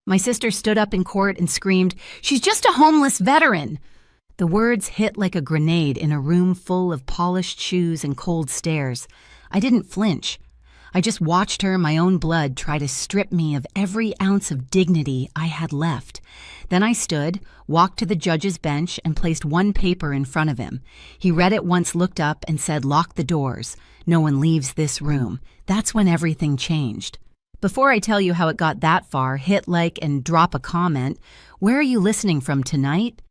My sister stood up in court and screamed, "She's just a homeless veteran!" The words hit like a grenade in a room full of polished shoes and cold stares. I didn't flinch. I just watched her, my own blood, try to strip me of every ounce of dignity I had left. Then I stood, walked to the judge's bench, and placed one paper in front of him. He read it once, looked up, and said, "Lock the doors. No one leaves this room." That's when everything changed. Before I tell you how it got that far, hit like and drop a comment. Where are you listening from tonight?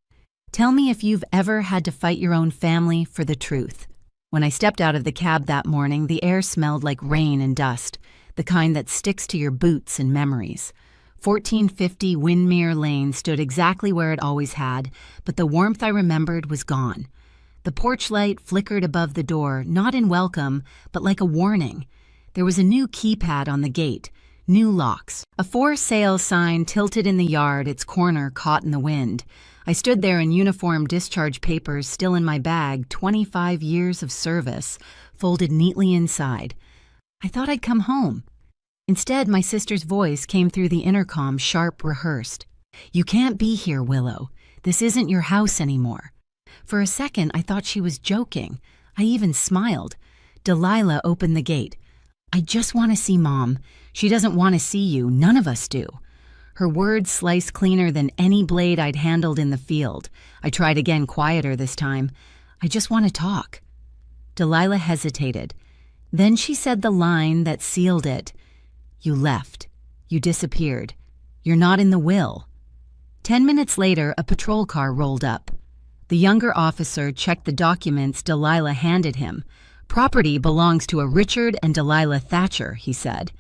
Tell me if you've ever had to fight your own family for the truth. When I stepped out of the cab that morning, the air smelled like rain and dust, the kind that sticks to your boots and memories. 1450 Windmere Lane stood exactly where it always had, but the warmth I remembered was gone. The porch light flickered above the door, not in welcome, but like a warning. There was a new keypad on the gate, new locks, a for sale sign tilted in the yard, its corner caught in the wind. I stood there in uniform discharge papers still in my bag, 25 years of service, folded neatly inside. I thought I'd come home. Instead, my sister's voice came through the intercom, sharp, rehearsed. "You can't be here, Willow. This isn't your house anymore." For a second, I thought she was joking. I even smiled. Delilah opened the gate. "I just want to see Mom. She doesn't want to see you. None of us do." Her words sliced cleaner than any blade I'd handled in the field. I tried again, quieter this time. "I just want to talk." Delilah hesitated. Then she said the line that sealed it. "You left. You disappeared. You're not in the will." 10 minutes later, a patrol car rolled up. The younger officer checked the documents Delilah handed him. "Property belongs to a Richard and Delilah Thatcher," he said.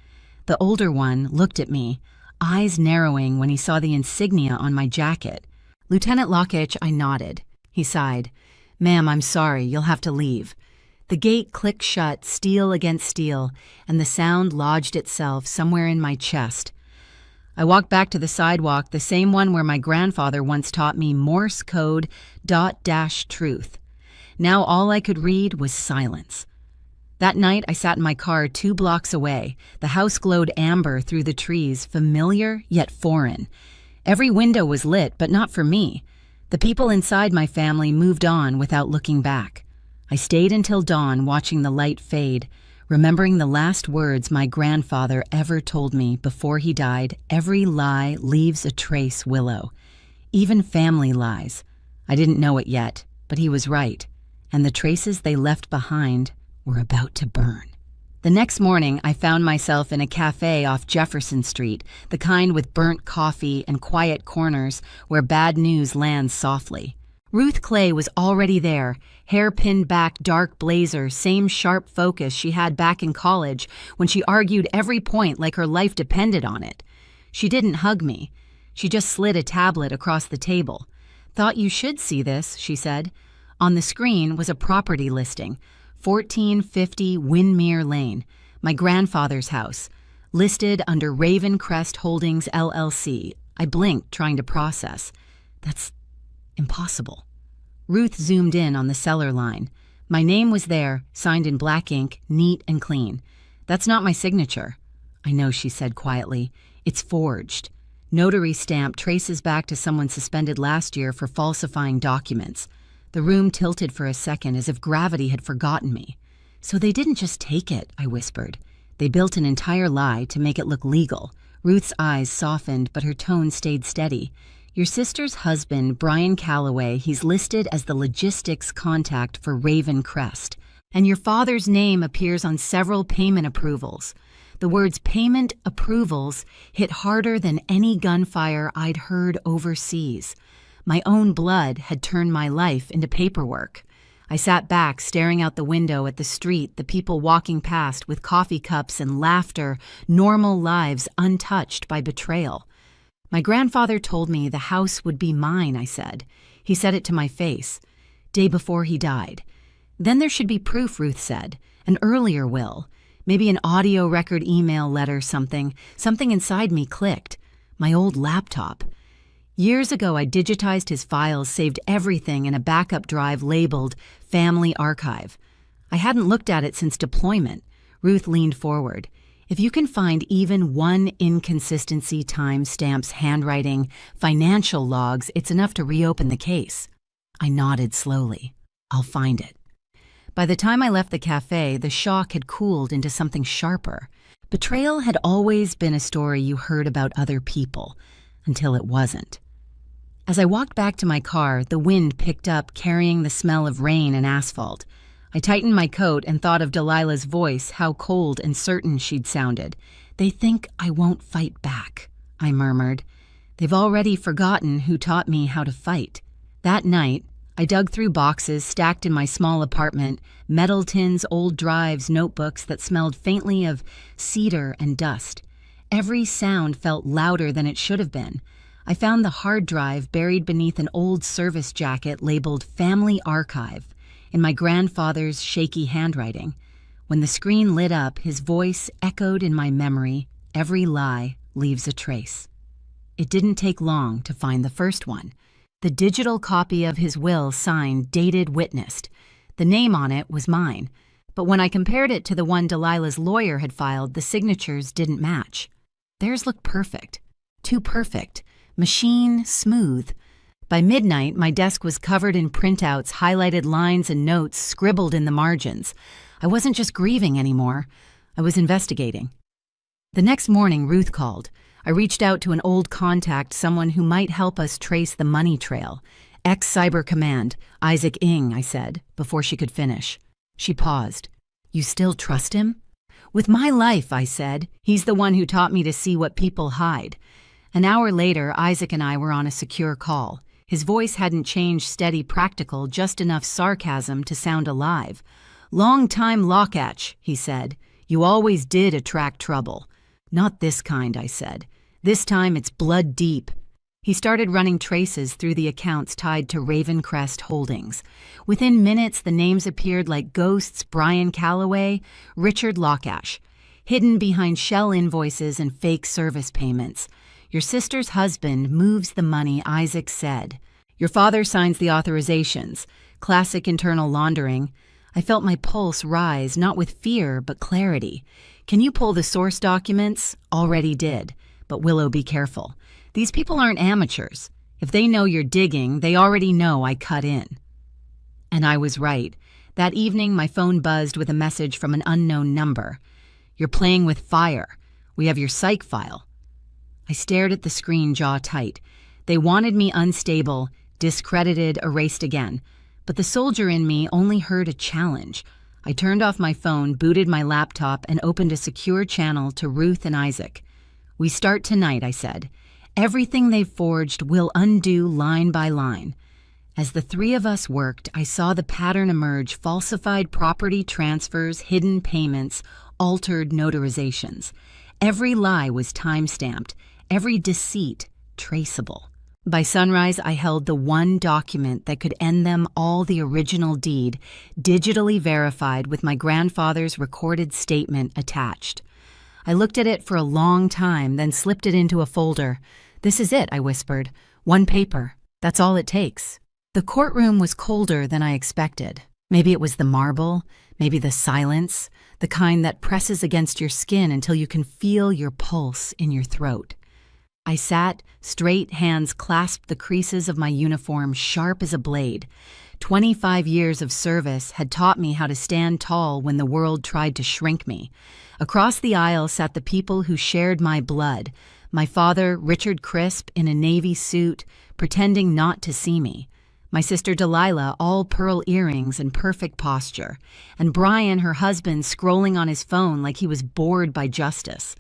The older one looked at me, eyes narrowing when he saw the insignia on my jacket. "Lieutenant Lockitch," I nodded. He sighed. "Ma'am, I'm sorry, you'll have to leave." The gate clicked shut, steel against steel, and the sound lodged itself somewhere in my chest. I walked back to the sidewalk, the same one where my grandfather once taught me Morse code, ..truth. Now all I could read was silence. That night, I sat in my car 2 blocks away. The house glowed amber through the trees, familiar yet foreign. Every window was lit, but not for me. The people inside my family moved on without looking back. I stayed until dawn, watching the light fade, remembering the last words my grandfather ever told me before he died. "Every lie leaves a trace, Willow. Even family lies." I didn't know it yet, but he was right. And the traces they left behind were about to burn. The next morning, I found myself in a cafe off Jefferson Street, the kind with burnt coffee and quiet corners where bad news lands softly. Ruth Clay was already there, hair pinned back, dark blazer, same sharp focus she had back in college when she argued every point like her life depended on it. She didn't hug me. She just slid a tablet across the table. "Thought you should see this," she said. On the screen was a property listing, 1450 Windmere Lane, my grandfather's house, listed under Ravencrest Holdings, LLC. I blinked, trying to process. That's impossible. Ruth zoomed in on the seller line. My name was there, signed in black ink, neat and clean. "That's not my signature." "I know," she said quietly. "It's forged. Notary stamp traces back to someone suspended last year for falsifying documents." The room tilted for a second, as if gravity had forgotten me. "So they didn't just take it," I whispered. "They built an entire lie to make it look legal." Ruth's eyes softened, but her tone stayed steady. "Your sister's husband, Brian Calloway, he's listed as the logistics contact for Ravencrest. And your father's name appears on several payment approvals." The words "payment approvals" hit harder than any gunfire I'd heard overseas. My own blood had turned my life into paperwork. I sat back, staring out the window at the street, the people walking past with coffee cups and laughter, normal lives untouched by betrayal. "My grandfather told me the house would be mine," I said. He said it to my face. "Day before he died." "Then there should be proof," Ruth said. "An earlier will. Maybe an audio record, email, letter, something." Something inside me clicked. My old laptop. Years ago, I digitized his files, saved everything in a backup drive labeled Family Archive. I hadn't looked at it since deployment. Ruth leaned forward. If you can find even one inconsistency, timestamps, handwriting, financial logs, it's enough to reopen the case. I nodded slowly. I'll find it. By the time I left the cafe, the shock had cooled into something sharper. Betrayal had always been a story you heard about other people, until it wasn't. As I walked back to my car, the wind picked up, carrying the smell of rain and asphalt. I tightened my coat and thought of Delilah's voice, how cold and certain she'd sounded. "They think I won't fight back," I murmured. "They've already forgotten who taught me how to fight." That night, I dug through boxes stacked in my small apartment, metal tins, old drives, notebooks that smelled faintly of cedar and dust. Every sound felt louder than it should have been. I found the hard drive buried beneath an old service jacket labeled Family Archive in my grandfather's shaky handwriting. When the screen lit up, his voice echoed in my memory, "Every lie leaves a trace." It didn't take long to find the first one. The digital copy of his will, signed, dated, witnessed. The name on it was mine, but when I compared it to the one Delilah's lawyer had filed, the signatures didn't match. Theirs looked perfect. Too perfect. Machine smooth. By midnight, my desk was covered in printouts, highlighted lines and notes scribbled in the margins. I wasn't just grieving anymore. I was investigating. The next morning, Ruth called. I reached out to an old contact, someone who might help us trace the money trail. Ex-Cyber Command, Isaac Ng, I said, before she could finish. She paused. "You still trust him?" "With my life," I said. "He's the one who taught me to see what people hide." An hour later, Isaac and I were on a secure call. His voice hadn't changed, steady, practical, just enough sarcasm to sound alive. "Long time Lockatch," he said. "You always did attract trouble." "Not this kind," I said. "This time it's blood deep." He started running traces through the accounts tied to Ravencrest Holdings. Within minutes, the names appeared like ghosts: Brian Calloway, Richard Lockash, hidden behind shell invoices and fake service payments. "Your sister's husband moves the money," Isaac said. "Your father signs the authorizations." Classic internal laundering. I felt my pulse rise, not with fear, but clarity. "Can you pull the source documents?" "Already did. But Willow, be careful. These people aren't amateurs. If they know you're digging, they already know I cut in." And I was right. That evening, my phone buzzed with a message from an unknown number. "You're playing with fire. We have your psych file." I stared at the screen, jaw tight. They wanted me unstable, discredited, erased again. But the soldier in me only heard a challenge. I turned off my phone, booted my laptop, and opened a secure channel to Ruth and Isaac. "We start tonight," I said. "Everything they've forged will undo line by line." As the three of us worked, I saw the pattern emerge: falsified property transfers, hidden payments, altered notarizations. Every lie was time-stamped, every deceit traceable. By sunrise, I held the one document that could end them all: the original deed, digitally verified with my grandfather's recorded statement attached. I looked at it for a long time, then slipped it into a folder. "This is it," I whispered. "One paper. That's all it takes." The courtroom was colder than I expected. Maybe it was the marble, maybe the silence, the kind that presses against your skin until you can feel your pulse in your throat. I sat, straight, hands clasped the creases of my uniform, sharp as a blade. 25 years of service had taught me how to stand tall when the world tried to shrink me. Across the aisle sat the people who shared my blood. My father, Richard Crisp, in a navy suit, pretending not to see me. My sister Delilah, all pearl earrings and perfect posture. And Brian, her husband, scrolling on his phone like he was bored by justice.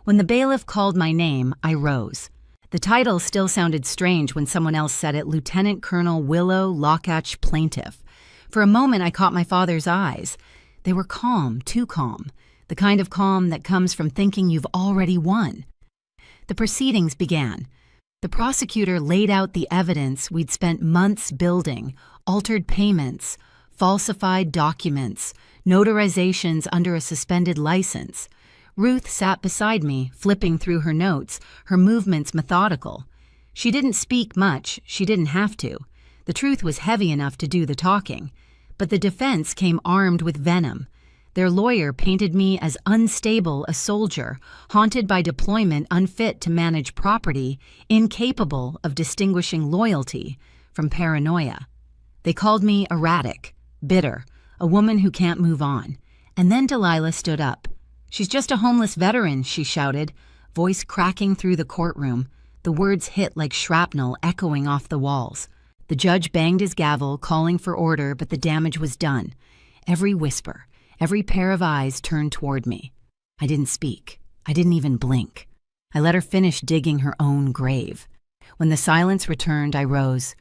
When the bailiff called my name, I rose. The title still sounded strange when someone else said it: Lieutenant Colonel Willow Lockatch, Plaintiff. For a moment, I caught my father's eyes. They were calm, too calm. The kind of calm that comes from thinking you've already won. The proceedings began. The prosecutor laid out the evidence we'd spent months building: altered payments, falsified documents, notarizations under a suspended license. Ruth sat beside me, flipping through her notes, her movements methodical. She didn't speak much. She didn't have to. The truth was heavy enough to do the talking. But the defense came armed with venom. Their lawyer painted me as unstable, a soldier, haunted by deployment, unfit to manage property, incapable of distinguishing loyalty from paranoia. They called me erratic, bitter, a woman who can't move on. And then Delilah stood up. "She's just a homeless veteran," she shouted, voice cracking through the courtroom. The words hit like shrapnel echoing off the walls. The judge banged his gavel, calling for order, but the damage was done. Every whisper, every pair of eyes turned toward me. I didn't speak. I didn't even blink. I let her finish digging her own grave. When the silence returned, I rose.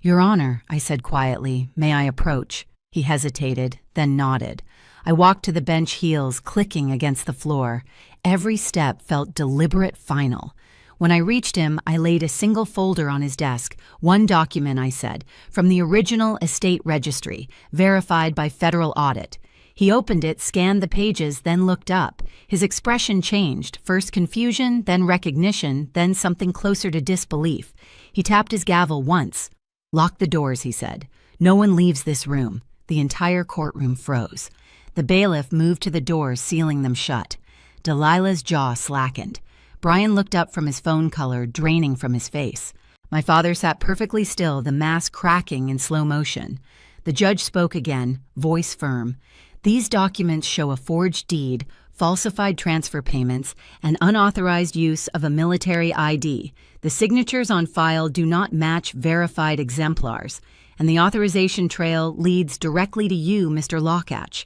"Your Honor," I said quietly, "may I approach?" He hesitated, then nodded. I walked to the bench, heels clicking against the floor. Every step felt deliberate, final. When I reached him, I laid a single folder on his desk. "One document," I said, "from the original estate registry, verified by federal audit." He opened it, scanned the pages, then looked up. His expression changed, first confusion, then recognition, then something closer to disbelief. He tapped his gavel once. "Lock the doors," he said. "No one leaves this room." The entire courtroom froze. The bailiff moved to the doors, sealing them shut. Delilah's jaw slackened. Brian looked up from his phone, color draining from his face. My father sat perfectly still, the mask cracking in slow motion. The judge spoke again, voice firm. "These documents show a forged deed, falsified transfer payments, and unauthorized use of a military ID. The signatures on file do not match verified exemplars, and the authorization trail leads directly to you, Mr. Lockatch."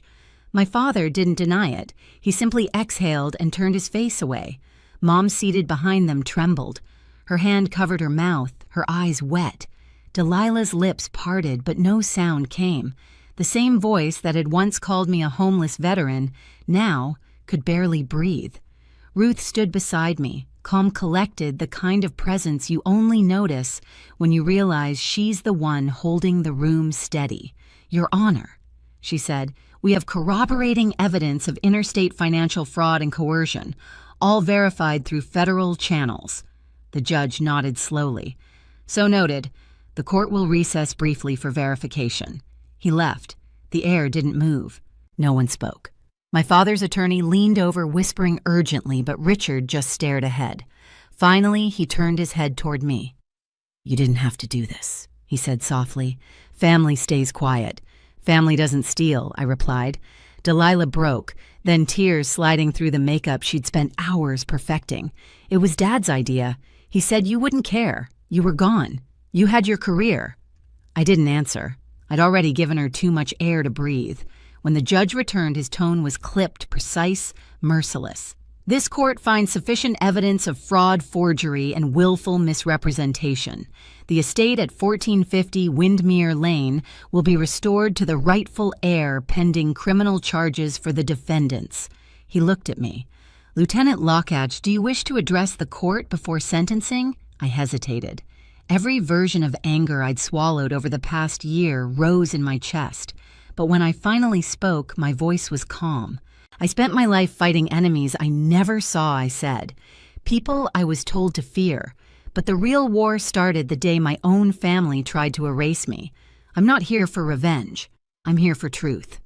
My father didn't deny it. He simply exhaled and turned his face away. Mom, seated behind them, trembled. Her hand covered her mouth, her eyes wet. Delilah's lips parted, but no sound came. The same voice that had once called me a homeless veteran now could barely breathe. Ruth stood beside me, calm, collected, the kind of presence you only notice when you realize she's the one holding the room steady. "Your Honor," she said, "we have corroborating evidence of interstate financial fraud and coercion, all verified through federal channels." The judge nodded slowly. "So noted. The court will recess briefly for verification." He left. The air didn't move. No one spoke. My father's attorney leaned over, whispering urgently, but Richard just stared ahead. Finally, he turned his head toward me. "You didn't have to do this," he said softly. "Family stays quiet." "Family doesn't steal," I replied. Delilah broke, then tears sliding through the makeup she'd spent hours perfecting. "It was Dad's idea. He said you wouldn't care. You were gone. You had your career." I didn't answer. I'd already given her too much air to breathe. When the judge returned, his tone was clipped, precise, merciless. "This court finds sufficient evidence of fraud, forgery, and willful misrepresentation. The estate at 1450 Windmere Lane will be restored to the rightful heir pending criminal charges for the defendants." He looked at me. "Lieutenant Lockatch, do you wish to address the court before sentencing?" I hesitated. Every version of anger I'd swallowed over the past year rose in my chest. But when I finally spoke, my voice was calm. "I spent my life fighting enemies I never saw," I said. "People I was told to fear. But the real war started the day my own family tried to erase me. I'm not here for revenge. I'm here for truth."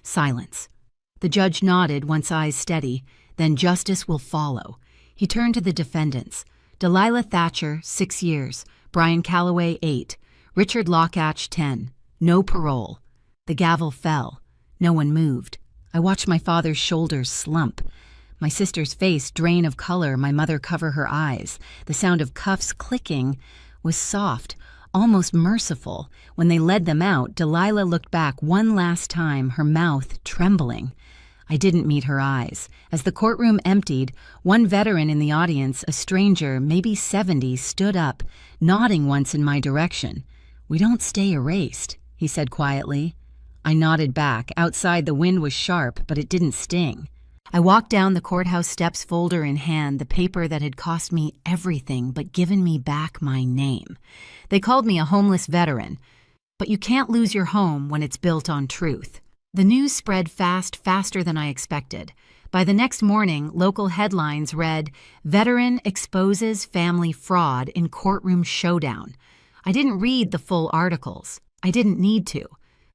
Silence. The judge nodded, once eyes steady. "Then justice will follow." He turned to the defendants. Delilah Thatcher, 6 years. Brian Calloway, 8. Richard Lockatch, 10. No parole. The gavel fell. No one moved. I watched my father's shoulders slump. My sister's face drain of color, my mother cover her eyes. The sound of cuffs clicking was soft, almost merciful. When they led them out, Delilah looked back one last time, her mouth trembling. I didn't meet her eyes. As the courtroom emptied, one veteran in the audience, a stranger, maybe 70, stood up, nodding once in my direction. "We don't stay erased," he said quietly. I nodded back. Outside, the wind was sharp, but it didn't sting. I walked down the courthouse steps, folder in hand, the paper that had cost me everything but given me back my name. They called me a homeless veteran, but you can't lose your home when it's built on truth. The news spread fast, faster than I expected. By the next morning, local headlines read, "Veteran exposes family fraud in courtroom showdown." I didn't read the full articles. I didn't need to.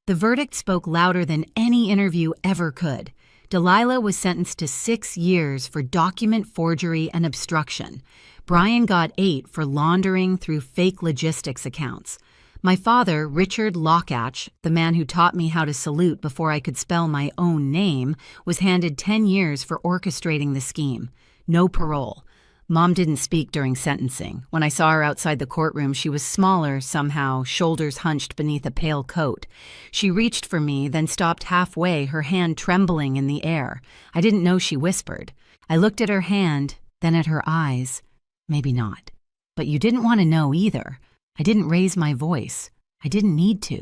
The verdict spoke louder than any interview ever could. Delilah was sentenced to 6 years for document forgery and obstruction. Brian got 8 for laundering through fake logistics accounts. My father, Richard Lockatch, the man who taught me how to salute before I could spell my own name, was handed 10 years for orchestrating the scheme. No parole. Mom didn't speak during sentencing. When I saw her outside the courtroom, she was smaller somehow, shoulders hunched beneath a pale coat. She reached for me, then stopped halfway, her hand trembling in the air. I didn't know she whispered. I looked at her hand, then at her eyes. Maybe not. But you didn't want to know either. I didn't raise my voice. I didn't need to.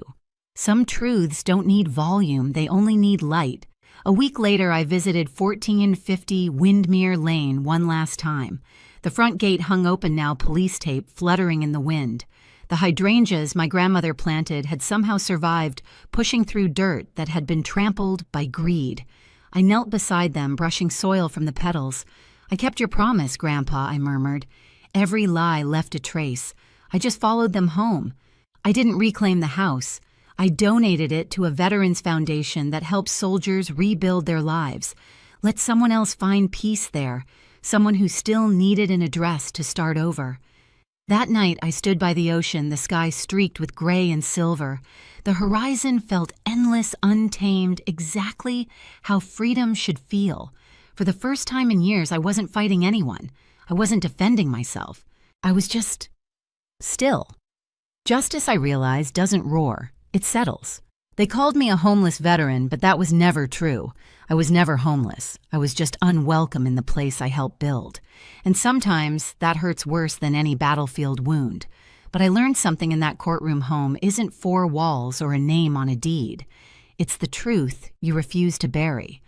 Some truths don't need volume, they only need light. A week later, I visited 1450 Windmere Lane one last time. The front gate hung open now, police tape fluttering in the wind. The hydrangeas my grandmother planted had somehow survived, pushing through dirt that had been trampled by greed. I knelt beside them, brushing soil from the petals. "I kept your promise, Grandpa," I murmured. Every lie left a trace. I just followed them home. I didn't reclaim the house. I donated it to a veterans foundation that helps soldiers rebuild their lives. Let someone else find peace there, someone who still needed an address to start over. That night, I stood by the ocean, the sky streaked with gray and silver. The horizon felt endless, untamed, exactly how freedom should feel. For the first time in years, I wasn't fighting anyone. I wasn't defending myself. I was just still. Justice, I realized, doesn't roar. It settles. They called me a homeless veteran, but that was never true. I was never homeless. I was just unwelcome in the place I helped build. And sometimes that hurts worse than any battlefield wound. But I learned something in that courtroom home isn't 4 walls or a name on a deed. It's the truth you refuse to bury.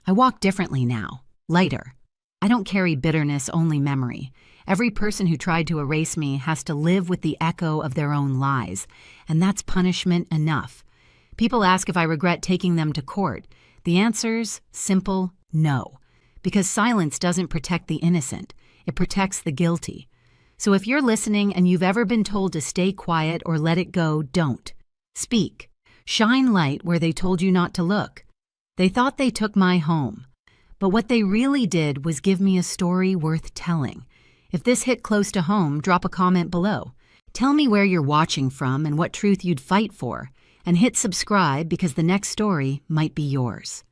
I walk differently now, lighter. I don't carry bitterness, only memory. Every person who tried to erase me has to live with the echo of their own lies, and that's punishment enough. People ask if I regret taking them to court. The answer's simple no, because silence doesn't protect the innocent. It protects the guilty. So if you're listening and you've ever been told to stay quiet or let it go, don't. Speak. Shine light where they told you not to look. They thought they took my home. But what they really did was give me a story worth telling. If this hit close to home, drop a comment below. Tell me where you're watching from and what truth you'd fight for. And hit subscribe because the next story might be yours.